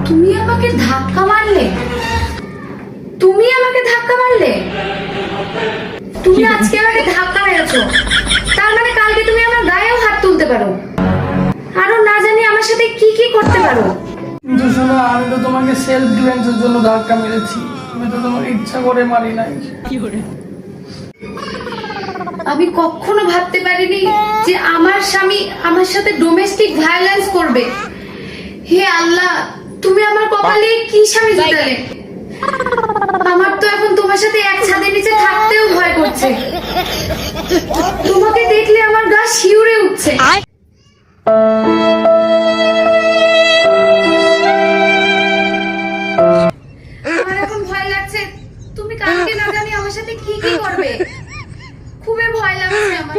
তুমি আমাকে ধাক্কা মারলে? তুমি আমাকে ধাক্কা মারলে? তুমি আজকে আমাকে ধাক্কা মেরেছো, তার মানে কালকে তুমি আমার গায়েও হাত তুলতে পারো, আরো না জানি আমার সাথে কি কি করতে পারো। কিন্তু শোনো, আমি তো তোমাকে সেলফ ডিফেন্সের জন্য ধাক্কা মেরেছি, আমি তো তোমাকে ইচ্ছা করে মারি নাই। আমি কখনো ভাবতে পারিনি যে আমার স্বামী আমার সাথে ডোমেস্টিক ভায়োলেন্স করবে। হে আল্লাহ, তুমি আমার কপালে কি স্বামী জুটালে। আমার তো এখন তোমার সাথে এক ছাদের নিচে থাকতেও ভয় করছে। তোমাকে দেখলে আমার গা শিউরে উঠছে। আমার এখন ভয় লাগছে, তুমি কালকে না জানি আমার সাথে কি কি করবে। খুবই ভয় লাগছে আমার।